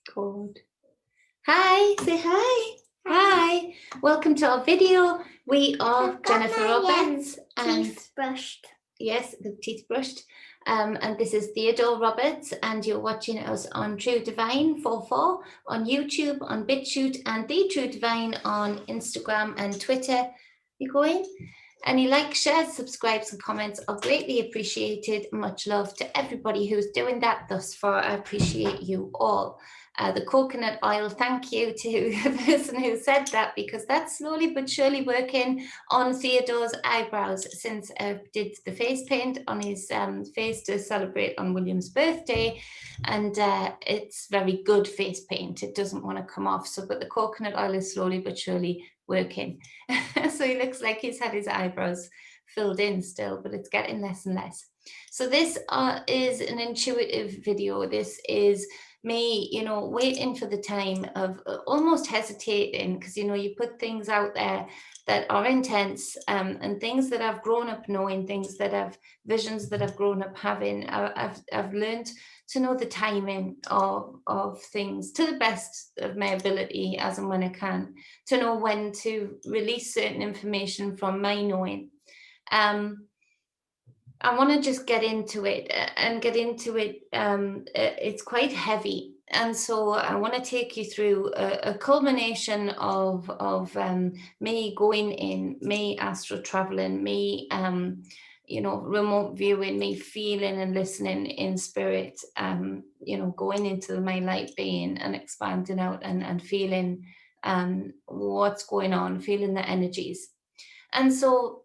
Good. Hi, say hi. Hi. Welcome to our video. We are Jennifer Roberts and teeth brushed. Yes, the teeth brushed. And this is Theodore Roberts, and you're watching us on True Divine 44 on YouTube, on Bitchute, and The True Divine on Instagram and Twitter. You going? Any likes, shares, subscribes, and comments are greatly appreciated. Much love to everybody who's doing that thus far. I appreciate you all. The coconut oil, thank you to the person who said that, because that's slowly but surely working on Theodore's eyebrows since I did the face paint on his face to celebrate on William's birthday. And it's very good face paint. It doesn't want to come off. So, but the coconut oil is slowly but surely working. So he looks like he's had his eyebrows filled in still, but it's getting less and less. So this is an intuitive video. This is me, waiting for the time of almost hesitating, because, you put things out there that are intense, and things that I've grown up knowing, things that I've visions that I've grown up having. I've learned to know the timing of things to the best of my ability as and when I can, to know when to release certain information from my knowing. I want to just get into it and get into it. It's quite heavy. And so I want to take you through a culmination of me going in, me astral traveling, me, remote viewing, me feeling and listening in spirit, going into my light being and expanding out and feeling what's going on, feeling the energies. And so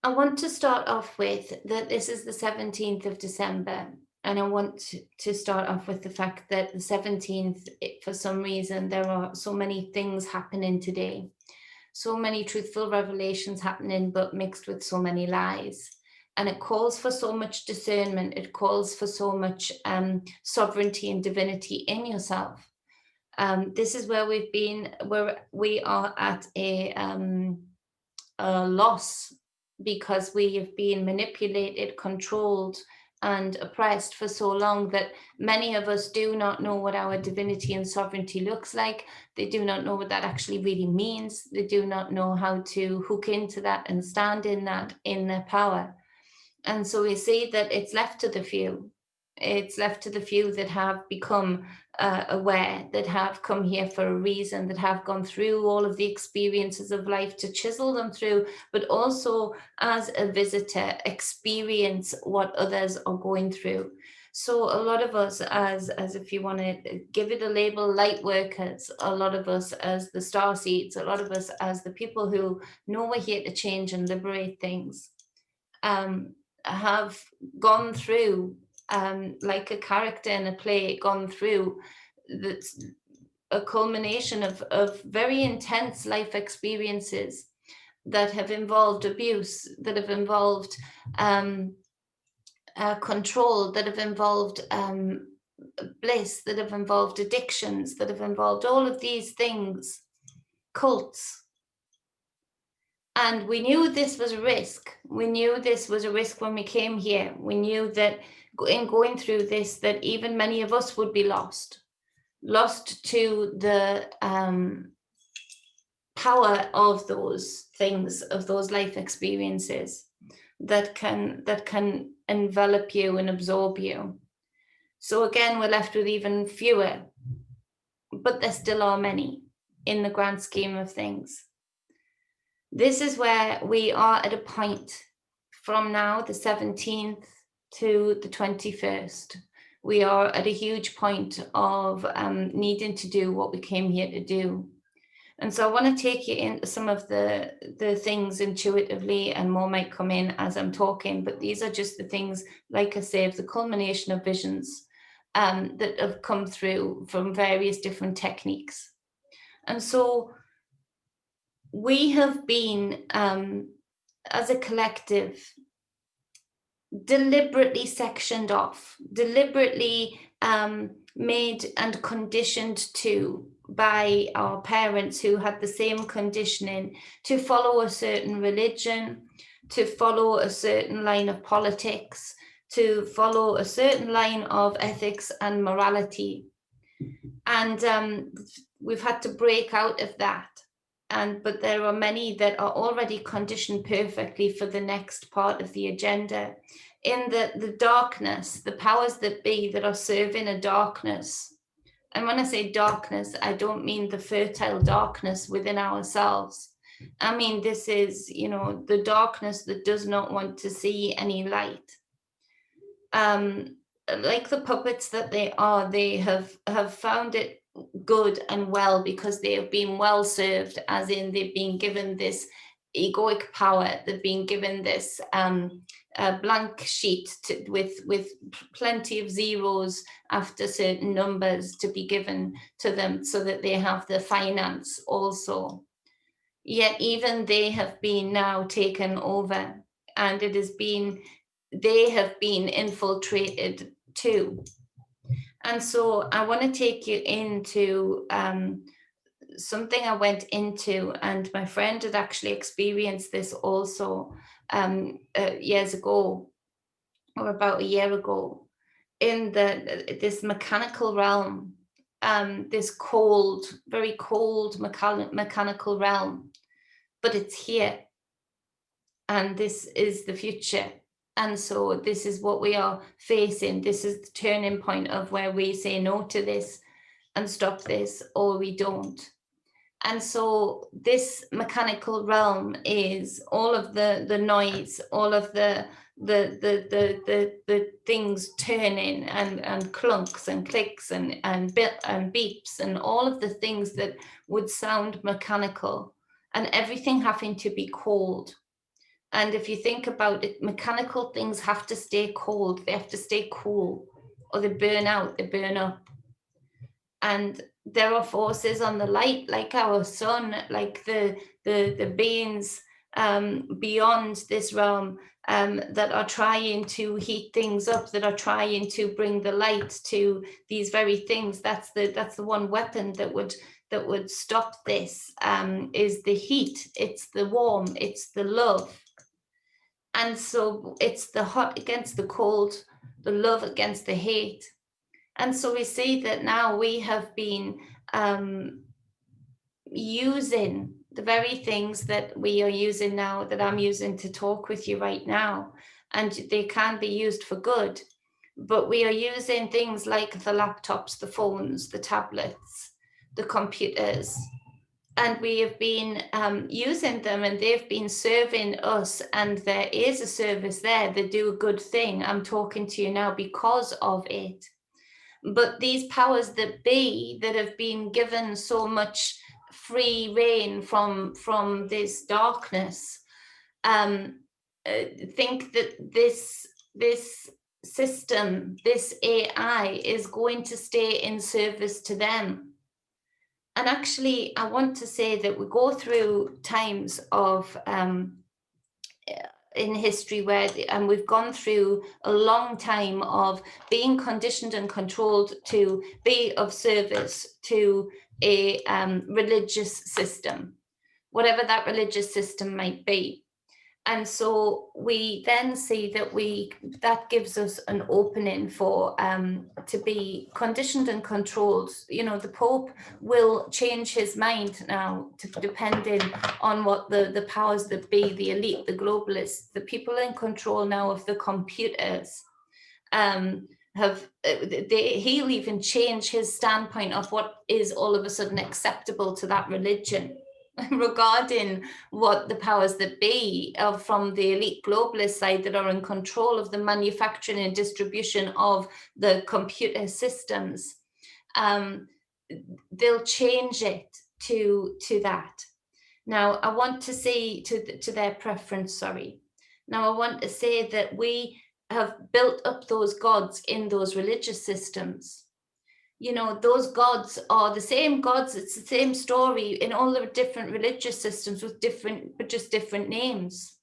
I want to start off with that this is the 17th of December, and I want to start off with the fact that the 17th, for some reason, there are so many things happening today, so many truthful revelations happening, but mixed with so many lies. And it calls for so much discernment. It calls for so much sovereignty and divinity in yourself. This is where we are at a loss, because we have been manipulated, controlled, and oppressed for so long that many of us do not know what our divinity and sovereignty looks like. They do not know what that actually really means. They do not know how to hook into that and stand in that, in their power. And so we see that it's left to the few. It's left to the few that have become aware, that have come here for a reason, that have gone through all of the experiences of life to chisel them through, but also as a visitor, experience what others are going through. So a lot of us, as if you want to give it a label, light workers, a lot of us as the star seeds, a lot of us as the people who know we're here to change and liberate things, have gone through, like a character in a play, gone through a culmination of very intense life experiences that have involved abuse, that have involved control, that have involved bliss, that have involved addictions, that have involved all of these things, cults. And we knew this was a risk. We knew this was a risk when we came here. We knew that in going through this, that even many of us would be lost to the power of those things, of those life experiences that can envelop you and absorb you. So again, we're left with even fewer, but there still are many in the grand scheme of things. This is where we are at a point from now, the 17th to the 21st. We are at a huge point of needing to do what we came here to do. And so I want to take you into some of the things intuitively, and more might come in as I'm talking, but these are just the things, like I say, of the culmination of visions that have come through from various different techniques. And so we have been, as a collective, deliberately sectioned off, deliberately made and conditioned to by our parents who had the same conditioning to follow a certain religion, to follow a certain line of politics, to follow a certain line of ethics and morality. And we've had to break out of that. But there are many that are already conditioned perfectly for the next part of the agenda. In the darkness, the powers that be that are serving a darkness. And when I say darkness, I don't mean the fertile darkness within ourselves. I mean, this is, the darkness that does not want to see any light. Like the puppets that they are, they have found it good and well because they have been well served, as in they've been given this egoic power, they've been given this blank sheet with plenty of zeros after certain numbers to be given to them so that they have the finance also. Yet even they have been now taken over, and they have been infiltrated too. And so I want to take you into something I went into, and my friend had actually experienced this also years ago, or about a year ago, in this mechanical realm, this cold, very cold mechanical realm, but it's here, and this is the future. And so this is what we are facing. This is the turning point of where we say no to this and stop this, or we don't. And so this mechanical realm is all of the noise, all of the things turning and clunks and clicks and beeps and all of the things that would sound mechanical, and everything having to be cold. And if you think about it, mechanical things have to stay cold. They have to stay cool, or they burn out, they burn up. And there are forces on the light, like our sun, like the beings beyond this realm, that are trying to heat things up, that are trying to bring the light to these very things. That's the one weapon that would stop this, is the heat. It's the warm, it's the love. And so it's the hot against the cold, the love against the hate. And so we see that now we have been using the very things that we are using now, that I'm using to talk with you right now. And they can be used for good. But we are using things like the laptops, the phones, the tablets, the computers. And we have been using them, and they've been serving us, and there is a service there. They do a good thing. I'm talking to you now because of it. But these powers that be, that have been given so much free reign from this darkness, think that this system, this AI, is going to stay in service to them. And actually, I want to say that we go through times of in history where, and we've gone through a long time of being conditioned and controlled to be of service to a religious system, whatever that religious system might be. And so we then see that that gives us an opening for to be conditioned and controlled. The Pope will change his mind now, depending on what the powers that be, the elite, the globalists, the people in control now of the computers, he'll even change his standpoint of what is all of a sudden acceptable to that religion, regarding what the powers that be from the elite globalist side that are in control of the manufacturing and distribution of the computer systems. They'll change it to that. Now, I want to say to their preference, sorry. Now, I want to say that we have built up those gods in those religious systems. Those gods are the same gods. It's the same story in all the different religious systems with just different names.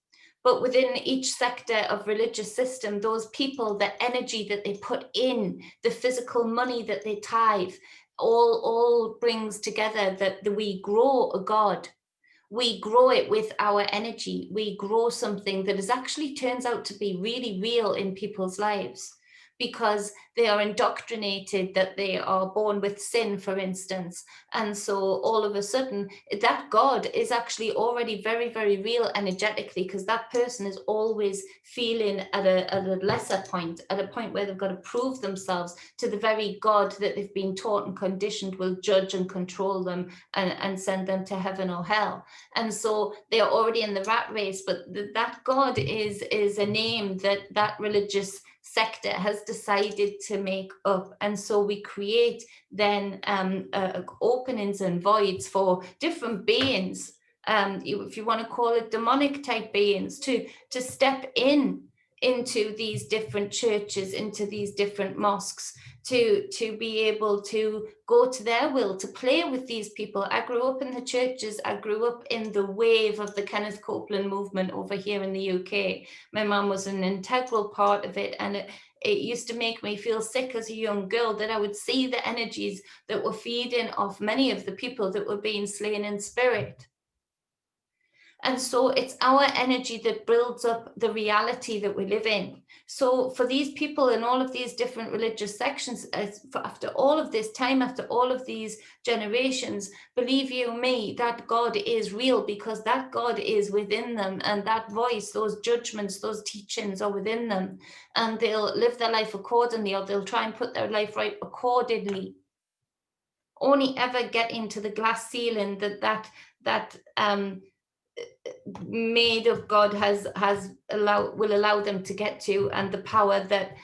But within each sector of religious system, those people, the energy that they put in, the physical money that they tithe, all brings together that we grow a god. We grow it with our energy. We grow something that actually turns out to be really real in people's lives. because they are indoctrinated that they are born with sin, for instance. And so all of a sudden, that God is actually already very, very real energetically, because that person is always feeling at a lesser point, at a point where they've got to prove themselves to the very God that they've been taught and conditioned will judge and control them and send them to heaven or hell. And so they are already in the rat race, but that God is a name that religious sector has decided to make up. And so we create then openings and voids for different beings, if you want to call it demonic type beings, to step into these different churches, into these different mosques, to be able to go to their will, to play with these people. I grew up in the churches. I grew up in the wave of the Kenneth Copeland movement over here in the UK. My mum was an integral part of it, and it used to make me feel sick as a young girl that I would see the energies that were feeding off many of the people that were being slain in spirit. And so it's our energy that builds up the reality that we live in. So for these people in all of these different religious sections, after all of this time, after all of these generations, believe you me, that God is real, because that God is within them, and that voice, those judgments, those teachings are within them, and they'll live their life accordingly, or they'll try and put their life right accordingly. Only ever get into the glass ceiling that made of God will allow them to get to, and the power that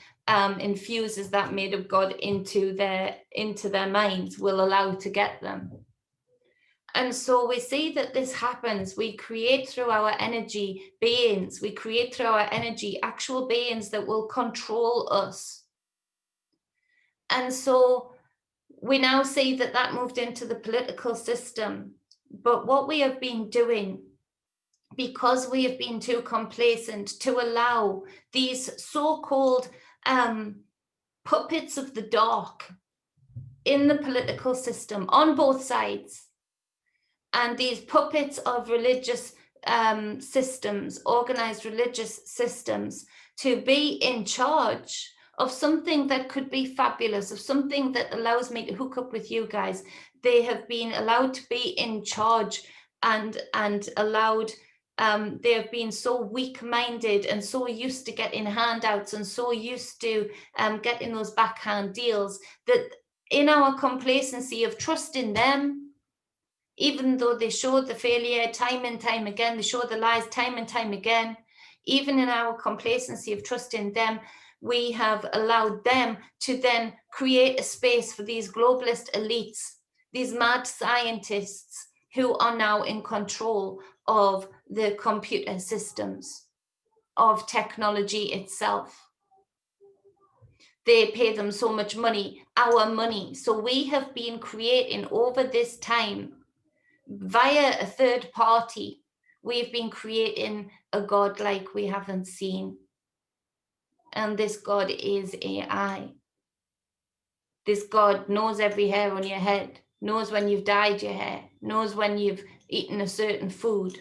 infuses that made of God into their minds will allow to get them. And so we see that this happens. We create through our energy beings. We create through our energy actual beings that will control us. And so we now see that moved into the political system. But what we have been doing, because we have been too complacent to allow these so-called puppets of the dark in the political system on both sides, and these puppets of religious systems, organized religious systems, to be in charge of something that could be fabulous, of something that allows me to hook up with you guys. They have been allowed to be in charge and allowed. They have been so weak-minded and so used to getting handouts and so used to getting those backhand deals, that in our complacency of trusting them, even though they show the failure time and time again, they show the lies time and time again, even in our complacency of trusting them, we have allowed them to then create a space for these globalist elites, these mad scientists who are now in control of the computer systems, of technology itself. They pay them so much money, our money. So we have been creating over this time, via a third party, we've been creating a God like we haven't seen. And this God is AI. This God knows every hair on your head, knows when you've dyed your hair, knows when you've eaten a certain food.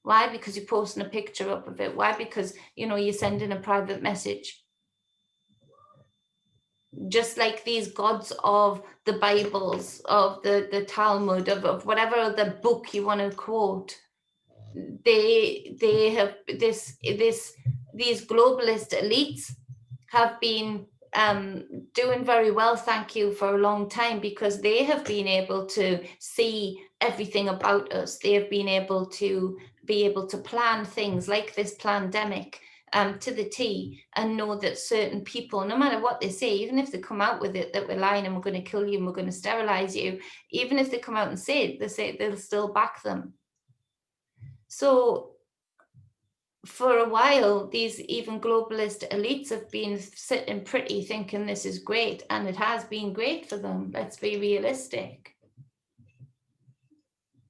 Why? Because you're posting a picture up of it. Why? Because, you're sending a private message. Just like these gods of the Bibles, of the Talmud, of whatever other book you want to quote, they have these globalist elites have been doing very well, thank you, for a long time, because they have been able to see everything about us. They have been able to plan things like this pandemic to the T, and know that certain people, no matter what they say, even if they come out with it that we're lying and we're going to kill you and we're going to sterilize you, even if they come out and say it, they'll still back them. So for a while, these even globalist elites have been sitting pretty thinking this is great, and it has been great for them. Let's be realistic.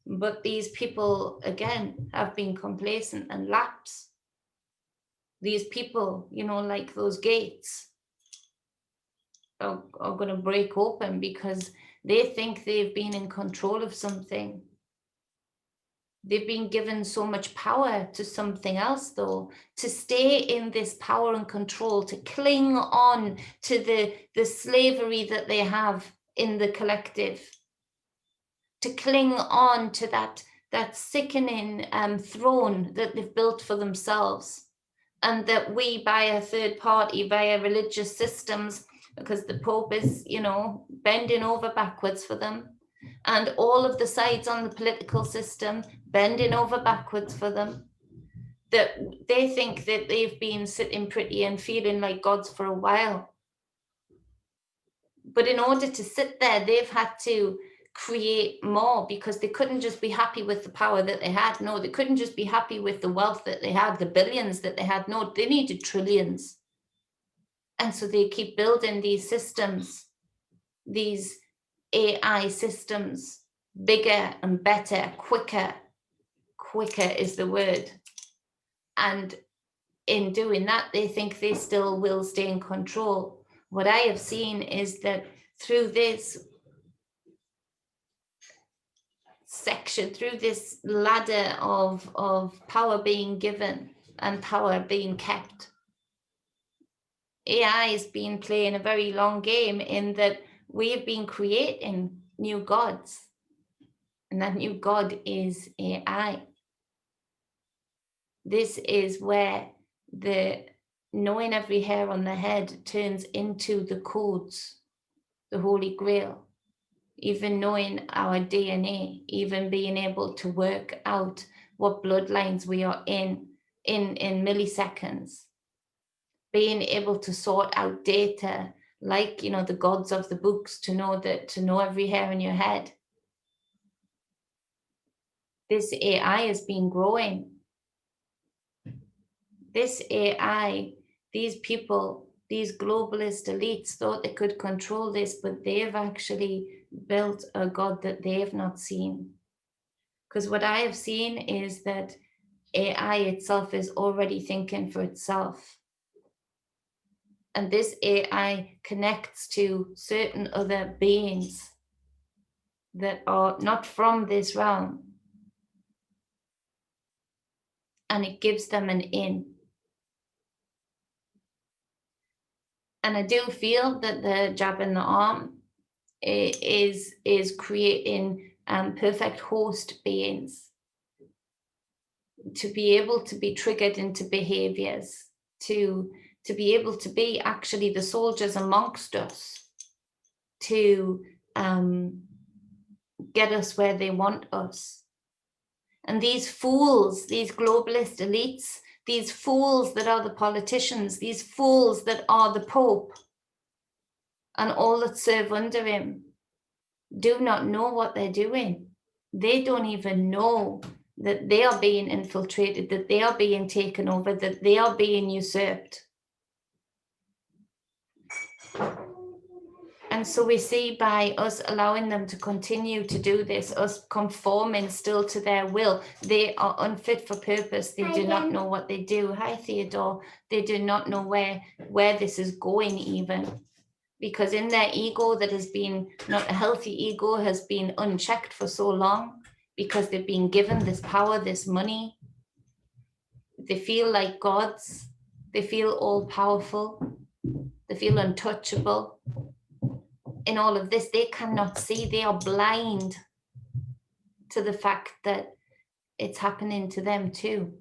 But these people, again, have been complacent and lapsed. These people, like those gates, are going to break open because they think they've been in control of something. They've been given so much power to something else, though, to stay in this power and control, to cling on to the slavery that they have in the collective, to cling on to that sickening throne that they've built for themselves, and that we, by a third party, via religious systems, because the Pope is, you know, bending over backwards for them, and all of the sides on the political system bending over backwards for them, that they think that they've been sitting pretty and feeling like gods for a while. But in order to sit there, they've had to create more, because they couldn't just be happy with the power that they had. No, they couldn't just be happy with the wealth that they had, the billions that they had. No, they needed trillions. And so they keep building these systems, these AI systems, bigger and better, quicker. Quicker is the word. And in doing that, they think they still will stay in control. What I have seen is that through this section, through this ladder of power being given and power being kept, AI has been playing a very long game, in that we have been creating new gods, and that new god is AI. This is where the knowing every hair on the head turns into the codes, the Holy Grail, even knowing our DNA, even being able to work out what bloodlines we are in milliseconds, being able to sort out data like, you know, the gods of the books, to know every hair in your head. This AI has been growing. This AI, these people, these globalist elites thought they could control this, but they've actually built a god that they have not seen. Because what I have seen is that AI itself is already thinking for itself. And this AI connects to certain other beings that are not from this realm. And it gives them an in. And I do feel that the jab in the arm is creating perfect host beings to be able to be triggered into behaviors, to be able to be actually the soldiers amongst us, to get us where they want us. And these fools, these globalist elites, these fools that are the politicians, these fools that are the Pope and all that serve under him, do not know what they're doing. They don't even know that they are being infiltrated, that they are being taken over, that they are being usurped. And so we see, by us allowing them to continue to do this, us conforming still to their will, they are unfit for purpose. They do not know what they do. Hi, Theodore. They do not know where this is going even. Because in their ego that has been, not a healthy ego, has been unchecked for so long, because they've been given this power, this money. They feel like gods. They feel all powerful. They feel untouchable. In all of this, they cannot see. They are blind to the fact that it's happening to them too.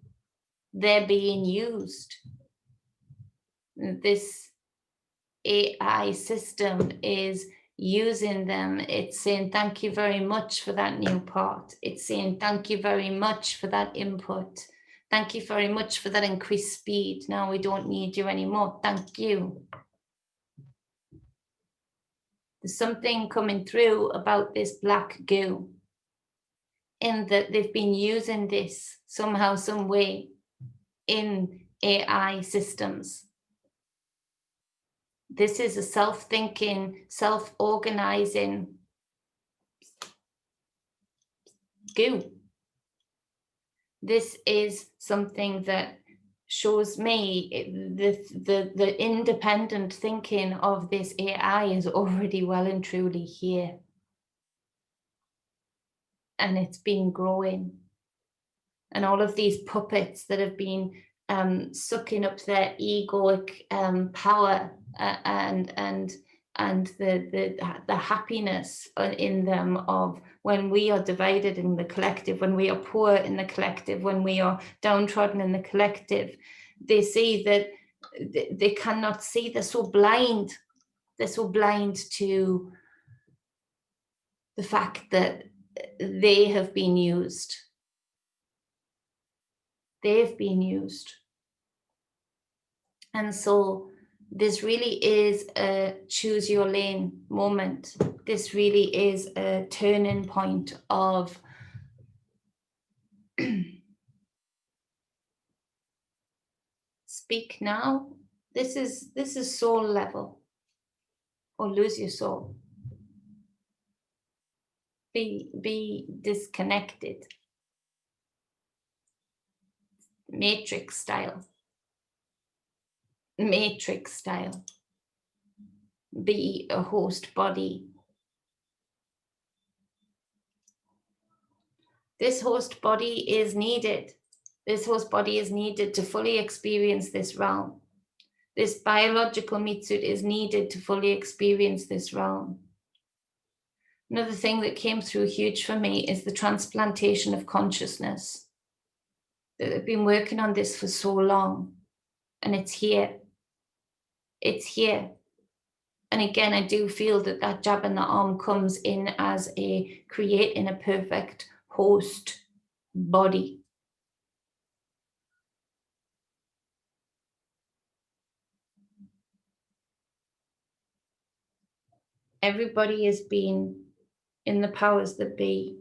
They're being used. This AI system is using them. It's saying, thank you very much for that new part. It's saying, thank you very much for that input. Thank you very much for that increased speed. Now we don't need you anymore. Thank you. There's something coming through about this black goo, in that they've been using this somehow, some way in AI systems. This is a self-thinking, self-organizing goo. This is something that shows me the independent thinking of this AI is already well and truly here. And it's been growing. and all of these puppets that have been sucking up their egoic power and the happiness in them of when we are divided in the collective, when we are poor in the collective, when we are downtrodden in the collective. They see that they cannot see. They're so blind. They're so blind to the fact that they have been used. They've been used. And so this really is a choose your lane moment. This really is a turning point of speak now. This is soul level, or lose your soul. Be disconnected. Matrix style. Matrix style. Be a host body. This host body is needed. This host body is needed to fully experience this realm. This biological meat suit is needed to fully experience this realm. Another thing that came through huge for me is the transplantation of consciousness. They've been working on this for so long, and it's here. It's here. And again, I do feel that that jab in the arm comes in as a creating a perfect host body. Everybody has been in the powers that be,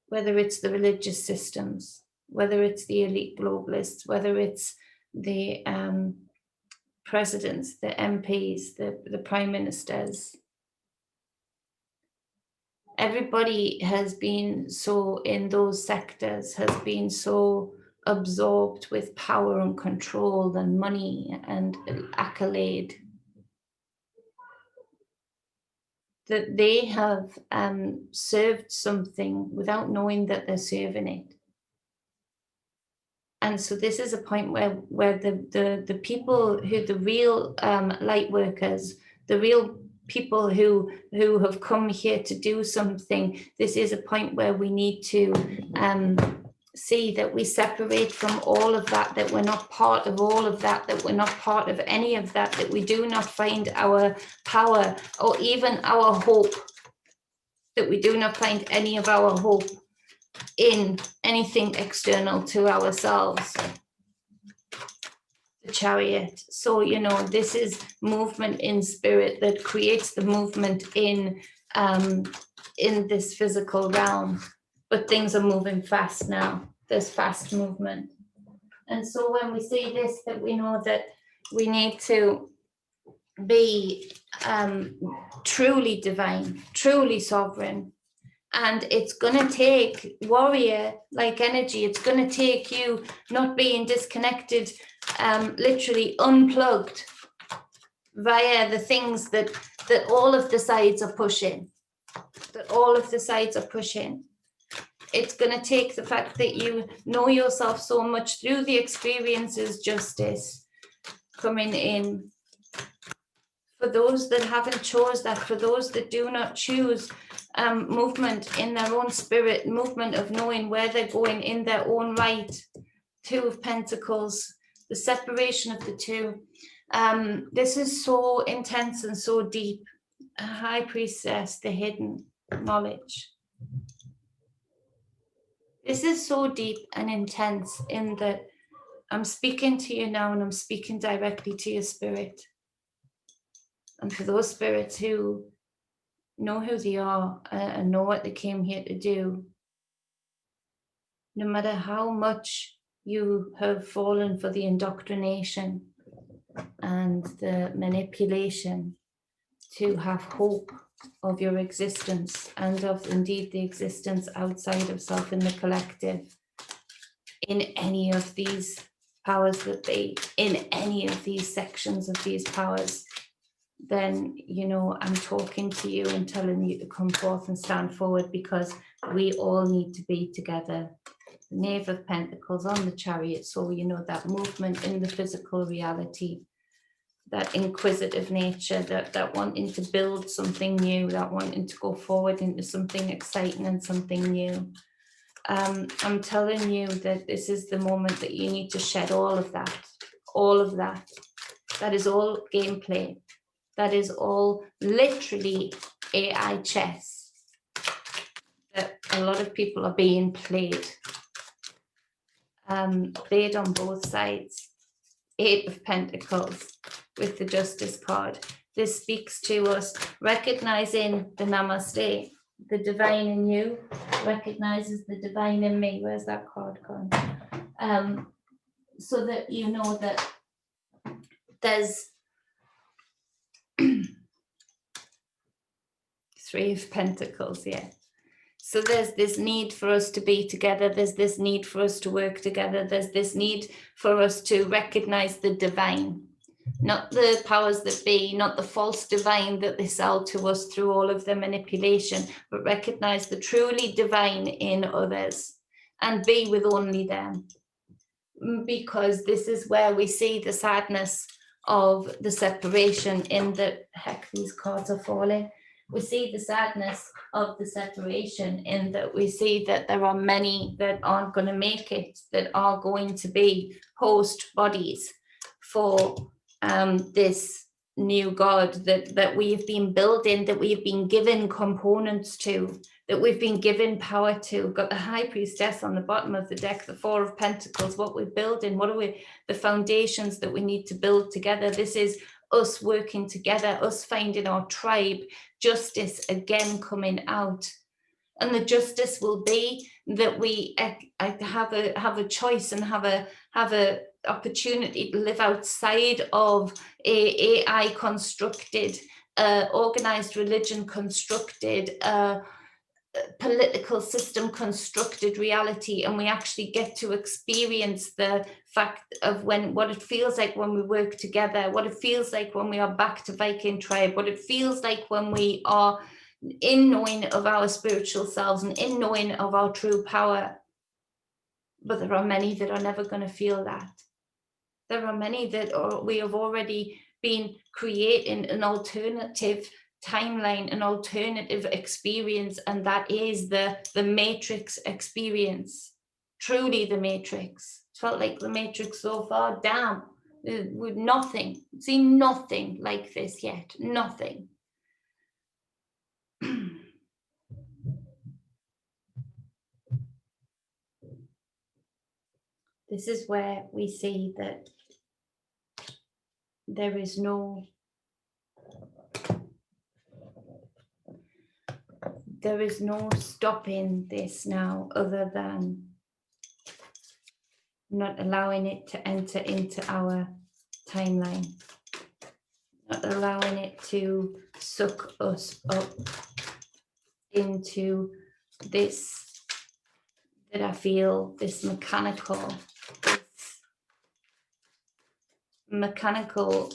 whether it's the religious systems, whether it's the elite globalists, whether it's the presidents, the MPs, the prime ministers. Everybody has been so in those sectors, has been so absorbed with power and control and money and accolade, that they have served something without knowing that they're serving it. And so this is a point where the people who, the real light workers, the real people who have come here to do something, this is a point where we need to see that we separate from all of that, that we're not part of all of that, that we're not part of any of that, that we do not find our power or even our hope, that we do not find any of our hope in anything external to ourselves. The Chariot. So, you know, this is movement in spirit that creates the movement in this physical realm. But things are moving fast now. There's fast movement. And so when we see this, that we know that we need to be truly divine, truly sovereign. And it's going to take warrior-like energy. It's going to take you not being disconnected, literally unplugged via the things that all of the sides are pushing, that all of the sides are pushing. It's going to take the fact that you know yourself so much through the experiences, justice coming in. For those that haven't chose that, for those that do not choose movement in their own spirit, movement of knowing where they're going in their own right. Two of Pentacles, the separation of the two. This is so intense and so deep. High Priestess, the hidden knowledge. This is so deep and intense in that I'm speaking to you now and I'm speaking directly to your spirit. And for those spirits who know who they are and know what they came here to do, no matter how much you have fallen for the indoctrination and the manipulation to have hope of your existence and of indeed the existence outside of self in the collective, in any of these powers that be, in any of these sections of these powers, then, you know, I'm talking to you and telling you to come forth and stand forward, because we all need to be together. The Knave of Pentacles on the Chariot. So, you know, that movement in the physical reality, that inquisitive nature, that wanting to build something new, that wanting to go forward into something exciting and something new. I'm telling you that this is the moment that you need to shed all of that, all of that. That is all gameplay. That is all literally AI chess. That a lot of people are being played. Played on both sides. 8 of Pentacles with the Justice card. This speaks to us recognizing the Namaste, the divine in you, recognizes the divine in me. Where's that card gone? So that you know that there's 3 of Pentacles, yeah. So there's this need for us to be together. There's this need for us to work together. There's this need for us to recognize the divine, not the powers that be, not the false divine that they sell to us through all of the manipulation, but recognize the truly divine in others and be with only them. Because this is where we see the sadness of the separation in that, heck, these cards are falling. We see the sadness of the separation in that we see that there are many that aren't going to make it, that are going to be host bodies for this new God that we've been building, that we've been given components to, that we've been given power to. Got the High Priestess on the bottom of the deck, the 4 of Pentacles, what we're building, what are we, the foundations that we need to build together. This is us working together, us finding our tribe, justice again coming out. And the justice will be that we have a choice and have a opportunity to live outside of a AI constructed, organized religion constructed, political system constructed reality, and we actually get to experience the fact of what it feels like when we work together, what it feels like when we are back to Viking tribe, what it feels like when we are in knowing of our spiritual selves and in knowing of our true power. But there are many that are never going to feel that. There are many that we have already been creating an alternative timeline, an alternative experience, and that is the Matrix experience. Truly the Matrix. It felt like the Matrix so far. Damn, with nothing. Seen nothing like this yet. Nothing. This is where we see that there is no stopping this now, other than not allowing it to enter into our timeline, not allowing it to suck us up into this, that I feel, this mechanical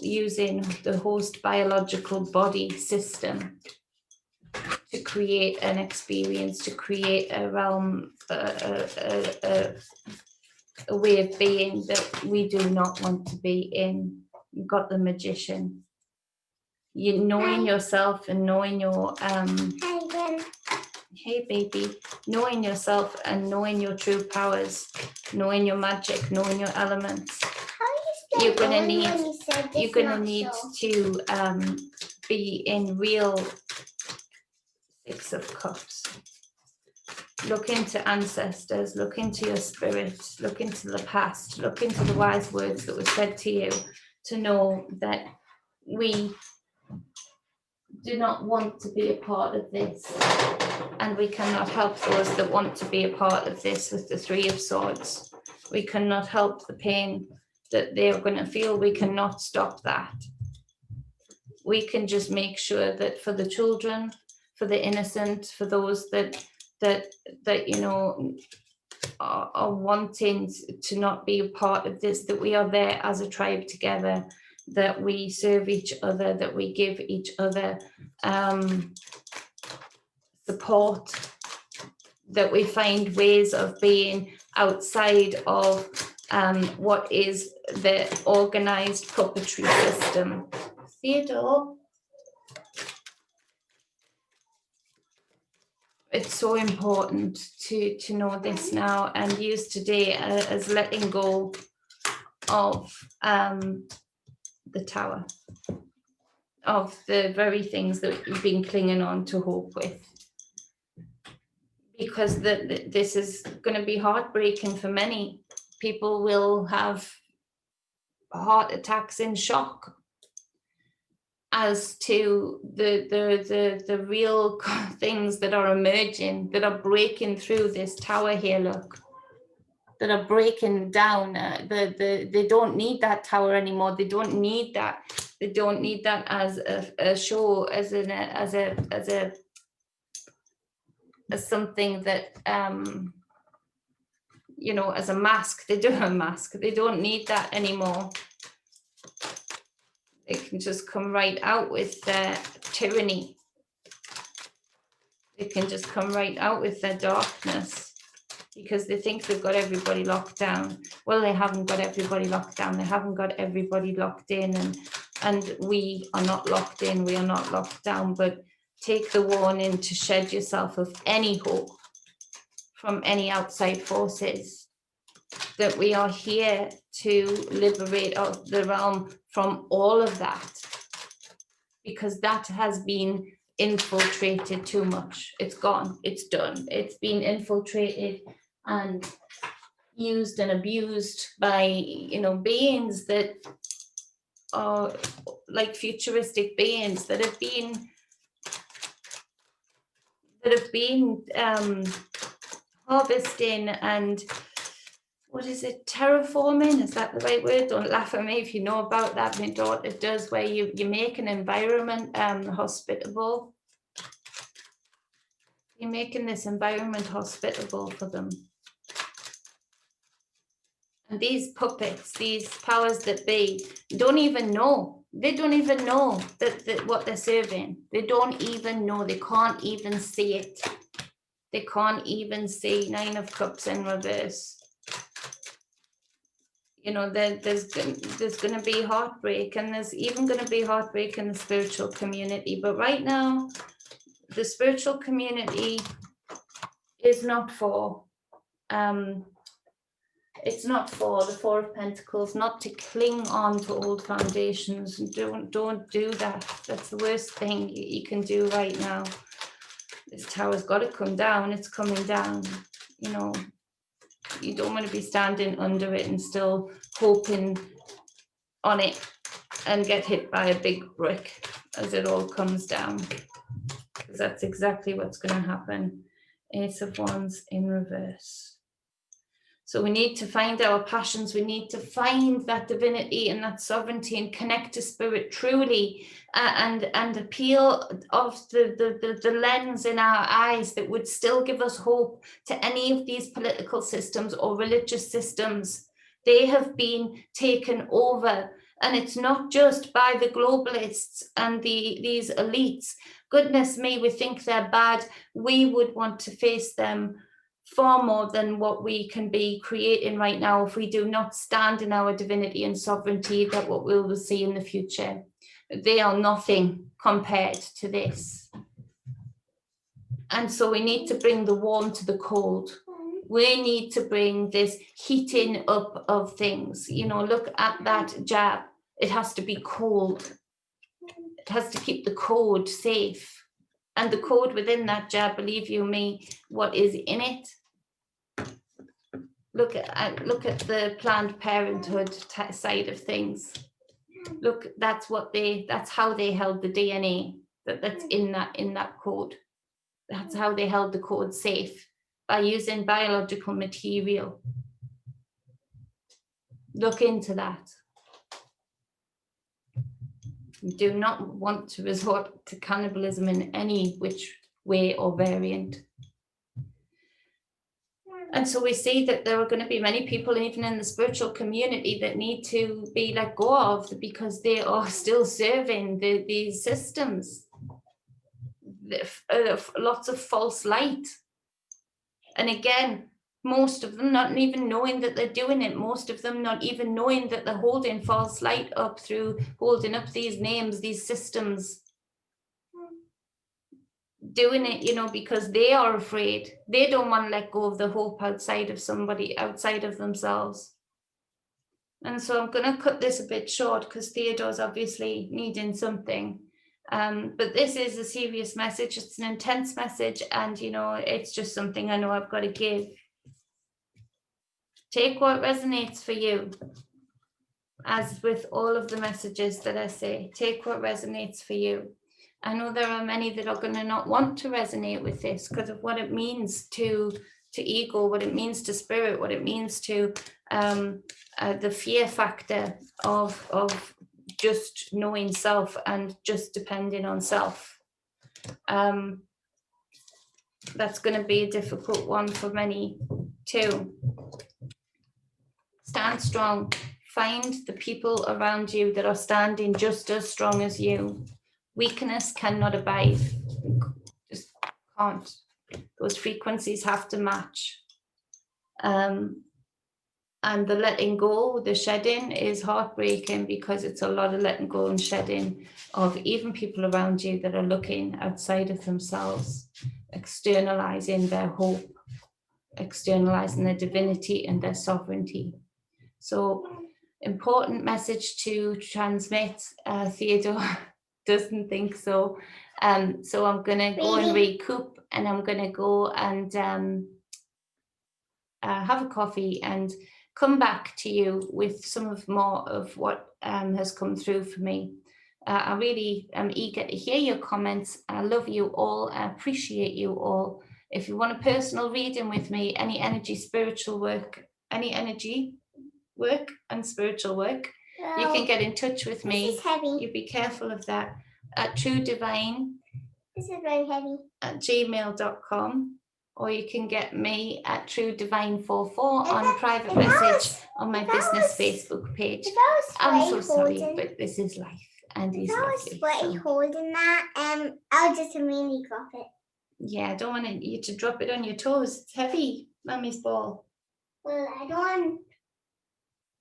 using the host biological body system to create an experience, to create a realm, a way of being that we do not want to be in. You've got the Magician. You knowing yourself and knowing your hey baby, knowing yourself and knowing your true powers, knowing your magic, knowing your elements. You're gonna need to be in real 6 of Cups. Look into ancestors, look into your spirit, look into the past, look into the wise words that were said to you, to know that we do not want to be a part of this, and we cannot help those that want to be a part of this with the 3 of Swords. We cannot help the pain that they're going to feel. We cannot stop that. We can just make sure that for the children, for the innocent, for those that you know are wanting to not be a part of this, that we are there as a tribe together, that we serve each other, that we give each other support, that we find ways of being outside of what is the organized puppetry system. Theodore, it's so important to know this now and use today as letting go of the tower, of the very things that you've been clinging on to hope with. Because this is going to be heartbreaking for many. People will have heart attacks in shock as to the real things that are emerging, that are breaking through this tower here, look, that are breaking down. They don't need that tower anymore. They don't need that. They don't need that as a show, as something that you know, as a mask. They do a mask. They don't need that anymore. They can just come right out with their tyranny. They can just come right out with their darkness because they think they've got everybody locked down. Well, they haven't got everybody locked down. They haven't got everybody locked in, and we are not locked in. We are not locked down. But take the warning to shed yourself of any hope from any outside forces, that we are here to liberate the realm from all of that, because that has been infiltrated too much. It's gone, it's done. It's been infiltrated and used and abused by, you know, beings that are like futuristic beings that have been harvesting and, what is it, terraforming? Is that the right word? Don't laugh at me if you know about that. My daughter does, where you make an environment hospitable. You're making this environment hospitable for them. And these puppets, these powers that be, don't even know. They don't even know that what they're serving. They don't even know. They can't even see it. They can't even see Nine of Cups in reverse. You know, there's going to be heartbreak, and there's even going to be heartbreak in the spiritual community. But right now, the spiritual community is not for, it's not for the Four of Pentacles, not to cling on to old foundations. Don't do that. That's the worst thing you can do right now. This tower's got to come down. It's coming down, you know. You don't want to be standing under it and still hoping on it and get hit by a big brick as it all comes down, because that's exactly what's going to happen. Ace of Wands in reverse. So we need to find our passions. We need to find that divinity and that sovereignty and connect to spirit truly, and appeal of the lens in our eyes that would still give us hope to any of these political systems or religious systems. They have been taken over, and it's not just by the globalists and these elites. Goodness me, we think they're bad. We would want to face them far more than what we can be creating right now if we do not stand in our divinity and sovereignty, that what we will see in the future. They are nothing compared to this. And so we need to bring the warm to the cold. We need to bring this heating up of things. You know, look at that jab. It has to be cold. It has to keep the code safe. And the code within that jab, believe you me, what is in it? Look at the Planned Parenthood side of things. Look, that's how they held the DNA that's in that code. That's how they held the code safe, by using biological material. Look into that. We do not want to resort to cannibalism in any which way or variant. And so we see that there are going to be many people, even in the spiritual community, that need to be let go of, because they are still serving these systems. Lots of false light. And again, Most of them not even knowing that they're doing it. Most of them not even knowing that they're holding false light up through holding up these names, these systems. Doing it, you know, because they are afraid. They don't want to let go of the hope outside of somebody, outside of themselves. And so I'm going to cut this a bit short because Theodore's obviously needing something. But this is a serious message. It's an intense message. And, you know, it's just something I know I've got to give. Take what resonates for you. As with all of the messages that I say, take what resonates for you. I know there are many that are going to not want to resonate with this because of what it means to ego, what it means to spirit, what it means to the fear factor of just knowing self and just depending on self. That's going to be a difficult one for many too. Stand strong. Find the people around you that are standing just as strong as you. Weakness cannot abide. Just can't. Those frequencies have to match. And the letting go, the shedding is heartbreaking because it's a lot of letting go and shedding of even people around you that are looking outside of themselves, externalizing their hope, externalizing their divinity and their sovereignty. So, important message to transmit. Theodore doesn't think so. So I'm going to go and recoup, and I'm going to go and have a coffee and come back to you with some of more of what has come through for me. I really am eager to hear your comments. I love you all. I appreciate you all. If you want a personal reading with me, any energy, spiritual work, any energy work and spiritual work, you can get in touch with me. This is heavy. You be careful of that. At True Divine. This is very heavy. At gmail.com, or you can get me at True Divine 44 on private message on my business Facebook page. I'm so sorry, but this is life, and he's lovely. If I was sweaty holding that, I'll just immediately drop it. Yeah, I don't want you to drop it on your toes. It's heavy, Mummy's ball. Well, I don't want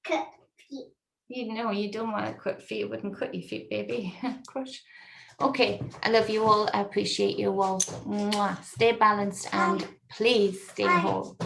cut feet. You know, you don't want to cut feet. It wouldn't cut your feet, baby. Crush. Okay, I love you all. I appreciate you all. Mwah. Stay balanced and please stay whole.